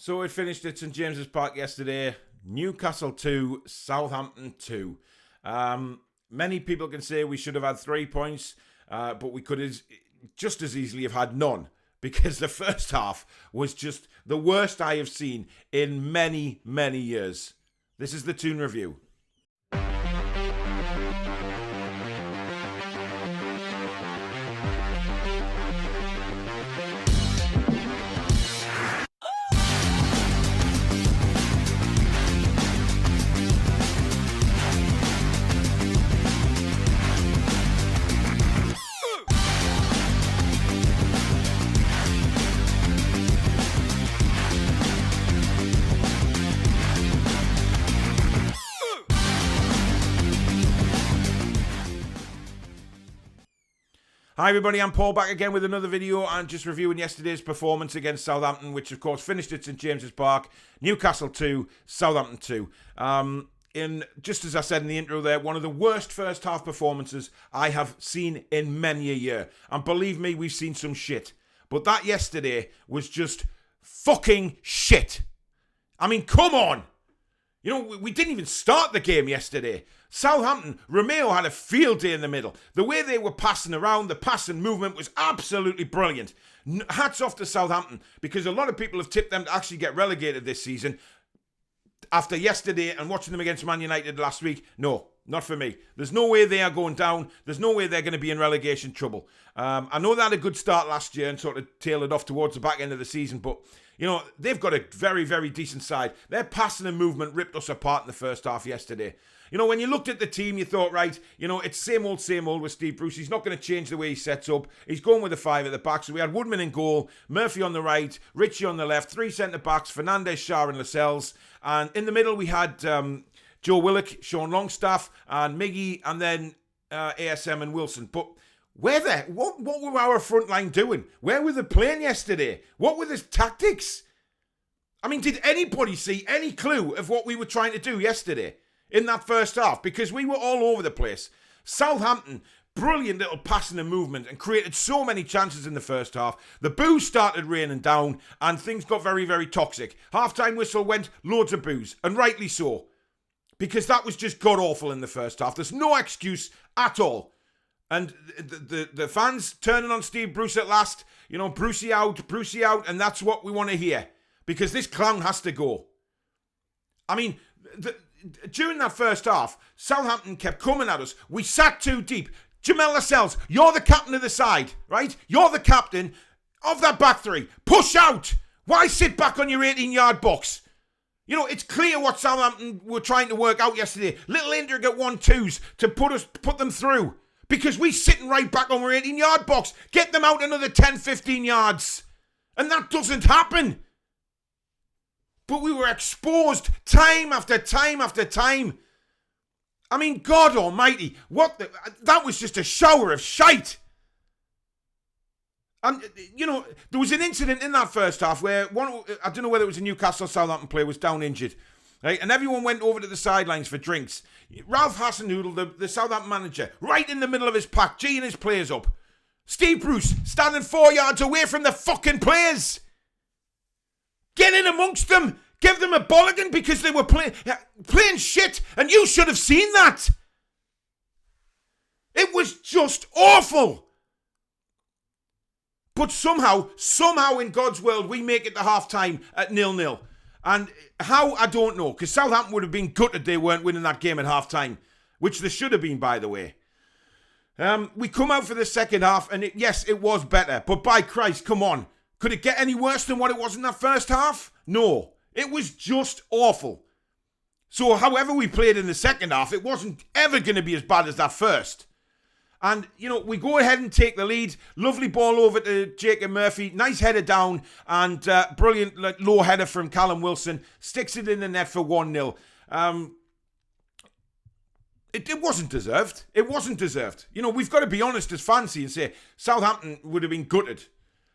So it finished at St James's Park yesterday. Newcastle 2, Southampton 2. Many people can say we should have had 3 points, but we could just as easily have had none, because the first half was just the worst I have seen in many, many years. This is the Toon review. Hi everybody, I'm Paul back again with another video and just reviewing yesterday's performance against Southampton, which of course finished at St James's Park. Newcastle 2, Southampton 2. Just as I said in the intro there, one of the worst first half performances I have seen in many a year. And believe me, we've seen some shit. But that yesterday was just fucking shit. I mean, come on! You know, we didn't even start the game yesterday. Southampton, Romeo had a field day in the middle. The way they were passing around, the passing movement was absolutely brilliant. Hats off to Southampton, because a lot of people have tipped them to actually get relegated this season. After yesterday and watching them against Man United last week, no, not for me. There's no way they are going down. There's no way they're going to be in relegation trouble. I know they had a good start last year and sort of tailed off towards the back end of the season, but you know, they've got a very, very decent side. Their passing and movement ripped us apart in the first half yesterday. You know, when you looked at the team, you thought, right, you know, it's same old with Steve Bruce. He's not going to change the way he sets up. He's going with a 5 at the back. So we had Woodman in goal, Murphy on the right, Ritchie on the left, 3 centre-backs, Fernandes, Shah and Lascelles. And in the middle, we had Joe Willock, Sean Longstaff, and Miggy, and then ASM and Wilson. But what were our front line doing? Where were they playing yesterday? What were the tactics? I mean, did anybody see any clue of what we were trying to do yesterday in that first half? Because we were all over the place. Southampton, brilliant little passing and movement and created so many chances in the first half. The boos started raining down and things got very, very toxic. Half-time whistle went, loads of boos, and rightly so. Because that was just god-awful in the first half. There's no excuse at all. And the fans turning on Steve Bruce at last, you know, Brucey out, and that's what we want to hear. Because this clown has to go. I mean, during that first half, Southampton kept coming at us. We sat too deep. Jamel Lascelles, you're the captain of the side, right? You're the captain of that back three. Push out. Why sit back on your 18-yard box? You know, it's clear what Southampton were trying to work out yesterday. Little intricate 1-2s to put them through. Because we sitting right back on our 18-yard box. Get them out another 10, 15 yards. And that doesn't happen. But we were exposed time after time after time. I mean, God almighty, that was just a shower of shite. And, you know, there was an incident in that first half where I don't know whether it was a Newcastle or Southampton player, was down injured. Right? And everyone went over to the sidelines for drinks. Ralph Hasenhüttl, the Southampton manager, right in the middle of his pack, geeing his players up. Steve Bruce standing 4 yards away from the fucking players. Get in amongst them. Give them a bollocking because they were playing shit. And you should have seen that. It was just awful. But somehow in God's world, we make it to half-time at 0-0. And how, I don't know. Because Southampton would have been gutted they weren't winning that game at half-time. Which they should have been, by the way. We come out for the second half. And yes, it was better. But by Christ, come on. Could it get any worse than what it was in that first half? No. It was just awful. So however we played in the second half, it wasn't ever going to be as bad as that first. And, you know, we go ahead and take the lead. Lovely ball over to Jacob Murphy. Nice header down. And brilliant low header from Callum Wilson. Sticks it in the net for 1-0. It wasn't deserved. It wasn't deserved. You know, we've got to be honest as fans and say Southampton would have been gutted.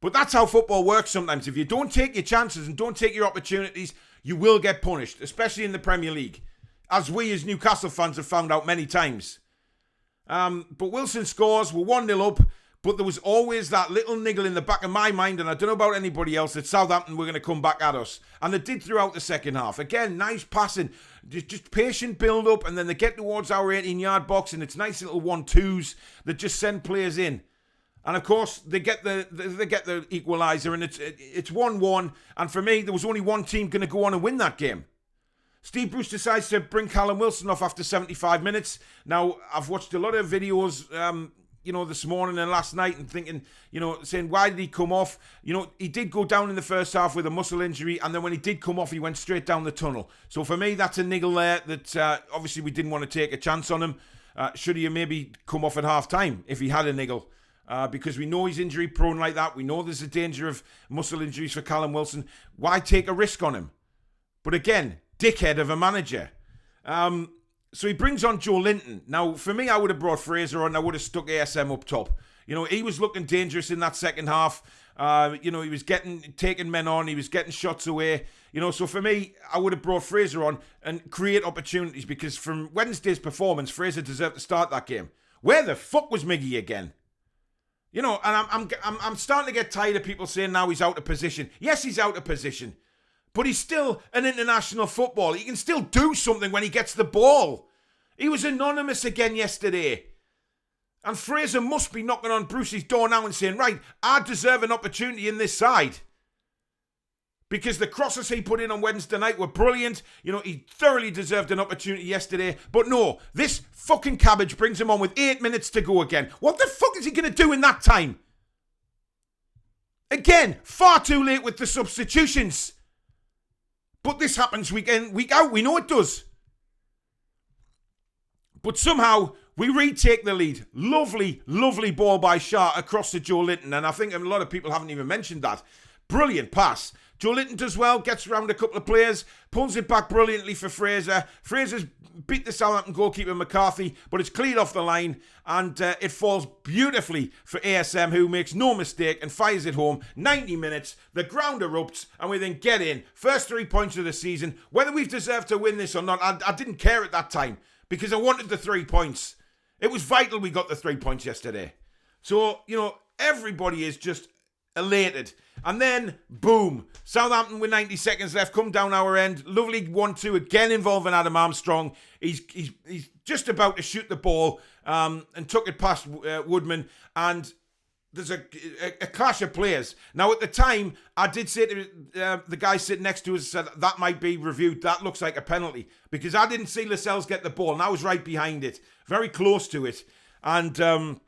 But that's how football works sometimes. If you don't take your chances and don't take your opportunities, you will get punished, especially in the Premier League. As we as Newcastle fans have found out many times. But Wilson scores. We're 1-0 up. But there was always that little niggle in the back of my mind, and I don't know about anybody else, that Southampton were going to come back at us. And they did throughout the second half. Again, nice passing, just patient build-up, and then they get towards our 18-yard box, and it's nice little 1-2s that just send players in. And of course, they get the equaliser, and it's 1-1. And for me, there was only one team going to go on and win that game. Steve Bruce decides to bring Callum Wilson off after 75 minutes. Now, I've watched a lot of videos, this morning and last night, and thinking, saying, why did he come off? He did go down in the first half with a muscle injury, and then when he did come off, he went straight down the tunnel. So for me, that's a niggle there that obviously we didn't want to take a chance on him. Should he have maybe come off at half-time if he had a niggle? Because we know he's injury prone like that. We know there's a danger of muscle injuries for Callum Wilson. Why take a risk on him? But again, dickhead of a manager. So he brings on Joe Linton. Now, for me, I would have brought Fraser on. I would have stuck ASM up top. He was looking dangerous in that second half. He was taking men on. He was getting shots away. So for me, I would have brought Fraser on and create opportunities, because from Wednesday's performance, Fraser deserved to start that game. Where the fuck was Miggy again? And I'm starting to get tired of people saying now he's out of position. Yes, he's out of position. But he's still an international footballer. He can still do something when he gets the ball. He was anonymous again yesterday. And Fraser must be knocking on Bruce's door now and saying, right, I deserve an opportunity in this side. Because the crosses he put in on Wednesday night were brilliant. He thoroughly deserved an opportunity yesterday. But no, this fucking cabbage brings him on with 8 minutes to go again. What the fuck is he going to do in that time? Again, far too late with the substitutions. But this happens week in, week out. We know it does. But somehow, we retake the lead. Lovely, lovely ball by Shah across to Joe Linton. And I think a lot of people haven't even mentioned that. Brilliant pass. Joe Linton does well, gets around a couple of players, pulls it back brilliantly for Fraser. Fraser's beat the Southampton goalkeeper McCarthy, but it's cleared off the line, and it falls beautifully for ASM, who makes no mistake and fires it home. 90 minutes, the ground erupts, and we then get in. First 3 points of the season. Whether we've deserved to win this or not, I didn't care at that time, because I wanted the 3 points. It was vital we got the 3 points yesterday. So, everybody is just elated. And then, boom, Southampton with 90 seconds left, come down our end. Lovely 1-2, again involving Adam Armstrong. He's just about to shoot the ball and took it past Woodman. And there's a clash of players. Now, at the time, I did say to the guy sitting next to us, said that might be reviewed. That looks like a penalty. Because I didn't see Lascelles get the ball, and I was right behind it. Very close to it. And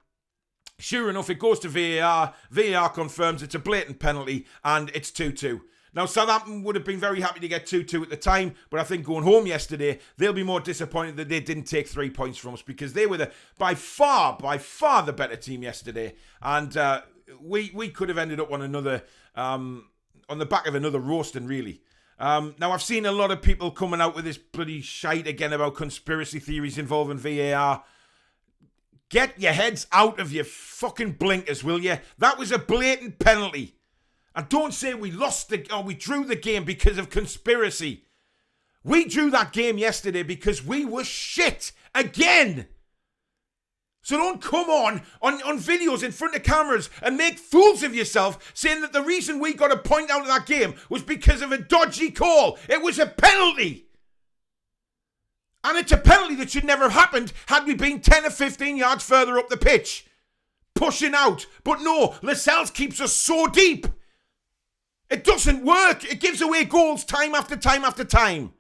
sure enough, it goes to VAR. VAR confirms it's a blatant penalty, and it's 2-2. Now, Southampton would have been very happy to get 2-2 at the time, but I think going home yesterday, they'll be more disappointed that they didn't take 3 points from us, because they were by far the better team yesterday. And we could have ended up on another, on the back of another roasting, really. Now, I've seen a lot of people coming out with this bloody shite again about conspiracy theories involving VAR. Get your heads out of your fucking blinkers, will you? That was a blatant penalty. And don't say we we drew the game because of conspiracy. We drew that game yesterday because we were shit again. So don't come on videos in front of cameras and make fools of yourself saying that the reason we got a point out of that game was because of a dodgy call. It was a penalty. And it's a penalty that should never have happened had we been 10 or 15 yards further up the pitch. Pushing out. But no, Lascelles keeps us so deep. It doesn't work. It gives away goals time after time after time.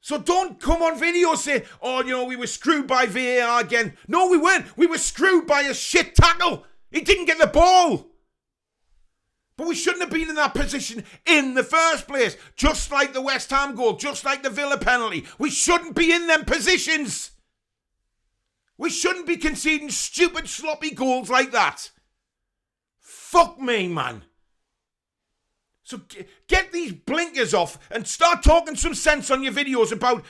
So don't come on video saying, we were screwed by VAR again. No, we weren't. We were screwed by a shit tackle. He didn't get the ball. But we shouldn't have been in that position in the first place. Just like the West Ham goal, just like the Villa penalty. We shouldn't be in them positions. We shouldn't be conceding stupid, sloppy goals like that. Fuck me, man. So get these blinkers off and start talking some sense on your videos about,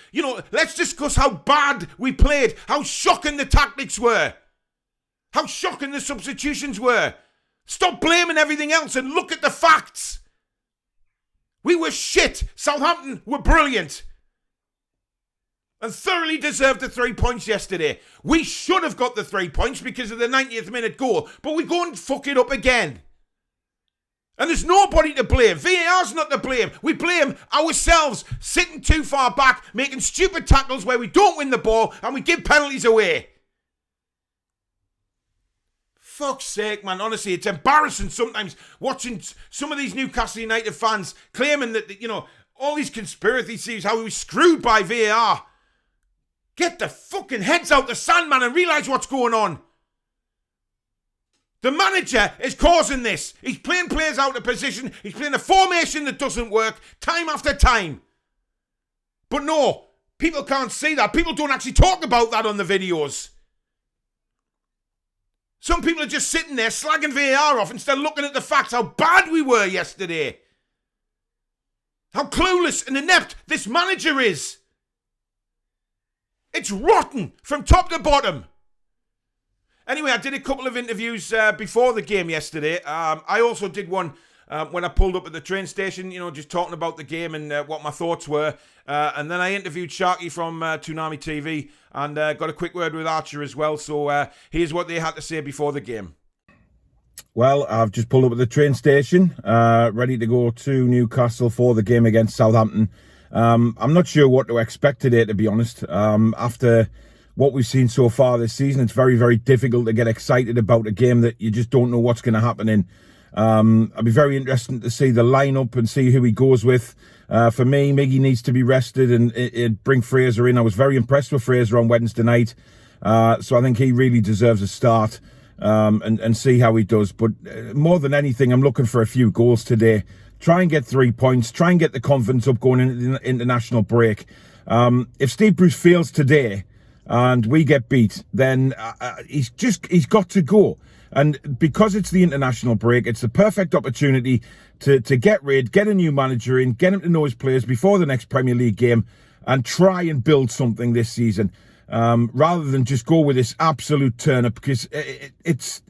let's discuss how bad we played, how shocking the tactics were, how shocking the substitutions were. Stop blaming everything else and look at the facts. We were shit. Southampton were brilliant. and thoroughly deserved the 3 points yesterday. We should have got the 3 points because of the 90th minute goal, but we go and fuck it up again. And there's nobody to blame. VAR's not to blame. We blame ourselves, sitting too far back, making stupid tackles where we don't win the ball and we give penalties away. Fuck's sake, man. Honestly, it's embarrassing sometimes watching some of these Newcastle United fans claiming that, you know, all these conspiracy theories, how we were screwed by VAR. Get the fucking heads out the sand, man, and realise what's going on. The manager is causing this. He's playing players out of position. He's playing a formation that doesn't work time after time. But no, people can't see that. People don't actually talk about that on the videos. Some people are just sitting there slagging VAR off instead of looking at the facts, how bad we were yesterday. How clueless and inept this manager is. It's rotten from top to bottom. Anyway, I did a couple of interviews before the game yesterday. I also did one when I pulled up at the train station, you know, just talking about the game and what my thoughts were. And then I interviewed Sharky from Toon TV and got a quick word with Archer as well. So here's what they had to say before the game. Well, I've just pulled up at the train station, ready to go to Newcastle for the game against Southampton. I'm not sure what to expect today, to be honest. After what we've seen so far this season, it's very, very difficult to get excited about a game that you just don't know what's going to happen in. I'll be very interested to see the lineup and see who he goes with. For me, Miggy needs to be rested and bring Fraser in. I was very impressed with Fraser on Wednesday night. So I think he really deserves a start and see how he does. But more than anything, I'm looking for a few goals today. Try and get 3 points. Try and get the confidence up going into the international break. If Steve Bruce fails today and we get beat, then he's got to go. And because it's the international break, it's the perfect opportunity to get a new manager in, get him to know his players before the next Premier League game and try and build something this season, rather than just go with this absolute turn-up, because it's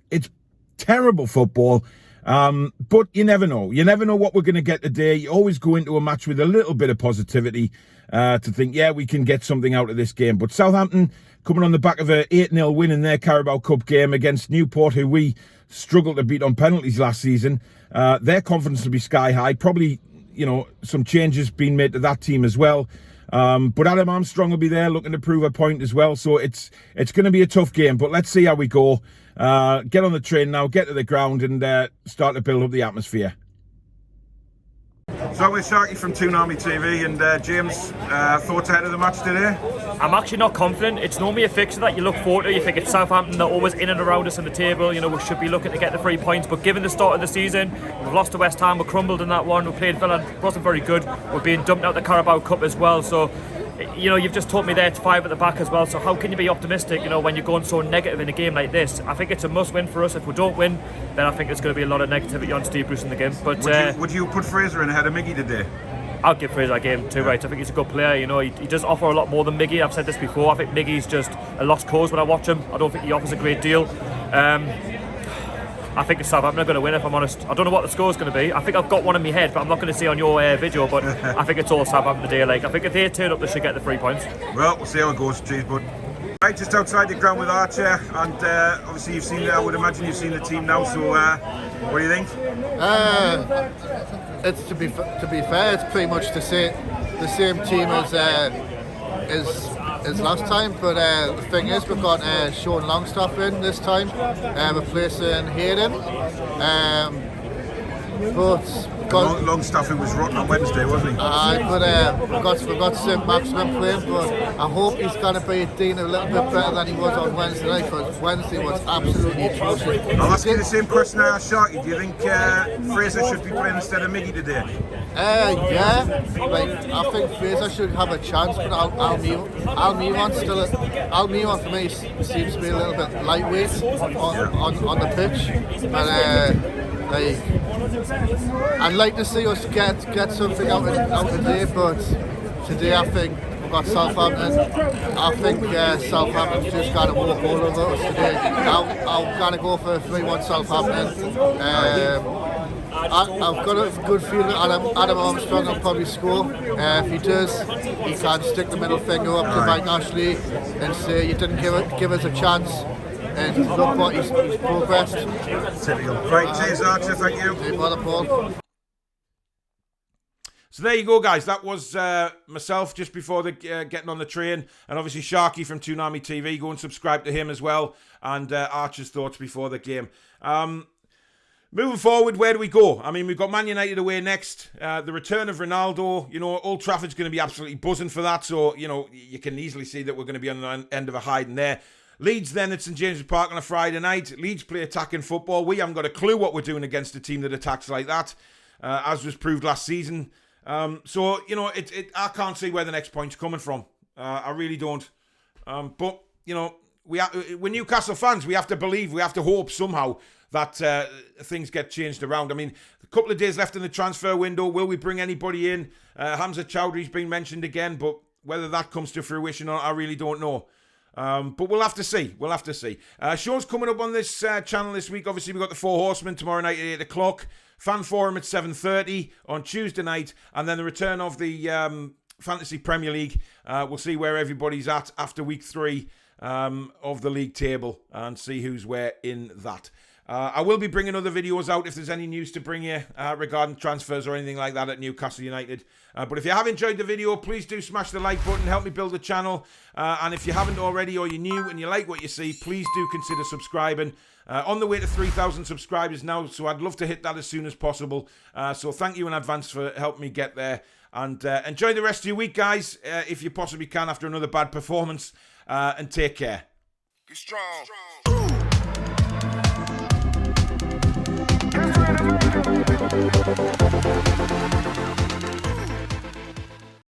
terrible football. But you never know. You never know what we're going to get today. You always go into a match with a little bit of positivity to think, yeah, we can get something out of this game. But Southampton coming on the back of a 8-0 win in their Carabao Cup game against Newport, who we struggled to beat on penalties last season. Their confidence will be sky high. Probably, you know, some changes being made to that team as well. But Adam Armstrong will be there looking to prove a point as well. So it's going to be a tough game, but let's see how we go. Get on the train now, get to the ground and start to build up the atmosphere. So we're Sharky from Toon TV and James, thoughts ahead of the match today? I'm actually not confident. It's normally a fixture that you look forward to. You think it's Southampton, they're always in and around us on the table. You know, we should be looking to get the 3 points. But given the start of the season, we've lost to West Ham, we crumbled in that one. We played Villa, wasn't very good. We're being dumped out the Carabao Cup as well. So, you know, you've just taught me there it's 5 at the back as well. So how can you be optimistic, you know, when you're going so negative in a game like this? I think it's a must win for us. If we don't win, then I think there's going to be a lot of negativity on Steve Bruce in the game. But would you put Fraser in ahead of Miggy today? I'll give Fraser a game too, right? I think he's a good player. You know, he does offer a lot more than Miggy. I've said this before. I think Miggy's just a lost cause when I watch him. I don't think he offers a great deal. I think it's Southampton are going to win, if I'm honest. I don't know what the score's going to be. I think I've got one in my head, but I'm not going to see on your video. But I think it's all Southampton today. Like, I think if they turn up, they should get the 3 points. Well, we'll see how it goes, cheers, bud. Right, just outside the ground with Archer, and obviously you've seen. I would imagine you've seen the team now. So, what do you think? It's to be fair, it's pretty much the same team as last time. But the thing is, we've got Sean Longstaff in this time, replacing Hayden. But Longstaff, who was rotten on Wednesday, wasn't he? But we've got St. Maximin playing, but I hope he's going to be doing a little bit better than he was on Wednesday night, because Wednesday was absolutely atrocious. I'll ask you the same question I asked Sharky. Do you think Fraser should be playing instead of Miggy today? Yeah, like, I think Fraser should have a chance, but Almiron for me seems to be a little bit lightweight on the pitch. But I'd like to see us get something out of today, but today I think we've got Southampton. I think Southampton's just going to walk all over us today. I'm going to go for a 3-1 Southampton. I've got a good feeling Adam Armstrong will probably score. If he does, he can stick the middle finger up to Mike Ashley and say, you didn't give us a chance. And look what he's progressed. Typical. Right, cheers Archer, thank you. Hey, brother Paul. So there you go, guys. That was myself just before the getting on the train, and obviously Sharky from Toon TV. Go and subscribe to him as well, and Archer's thoughts before the game. Moving forward, where do we go? I mean, we've got Man United away next. The return of Ronaldo. You know, Old Trafford's going to be absolutely buzzing for that. So, you know, you can easily see that we're going to be on the end of a hiding there. Leeds then at St James's Park on a Friday night. Leeds play attacking football. We haven't got a clue what we're doing against a team that attacks like that, as was proved last season. So, you know, I can't see where the next point's coming from. I really don't. But, you know, we're Newcastle fans. We have to believe, we have to hope somehow that things get changed around. I mean, a couple of days left in the transfer window. Will we bring anybody in? Hamza Chowdhury's been mentioned again, but whether that comes to fruition or not, I really don't know. But we'll have to see. We'll have to see. Shows coming up on this channel this week. Obviously, we've got the Four Horsemen tomorrow night at 8 o'clock. Fan Forum at 7:30 on Tuesday night. And then the return of the Fantasy Premier League. We'll see where everybody's at after week 3 of the league table and see who's where in that. I will be bringing other videos out if there's any news to bring you regarding transfers or anything like that at Newcastle United. But if you have enjoyed the video, please do smash the like button, help me build the channel. And if you haven't already or you're new and you like what you see, please do consider subscribing. On the way to 3,000 subscribers now, so I'd love to hit that as soon as possible. So thank you in advance for helping me get there. And enjoy the rest of your week, guys, if you possibly can after another bad performance. And take care. Be strong.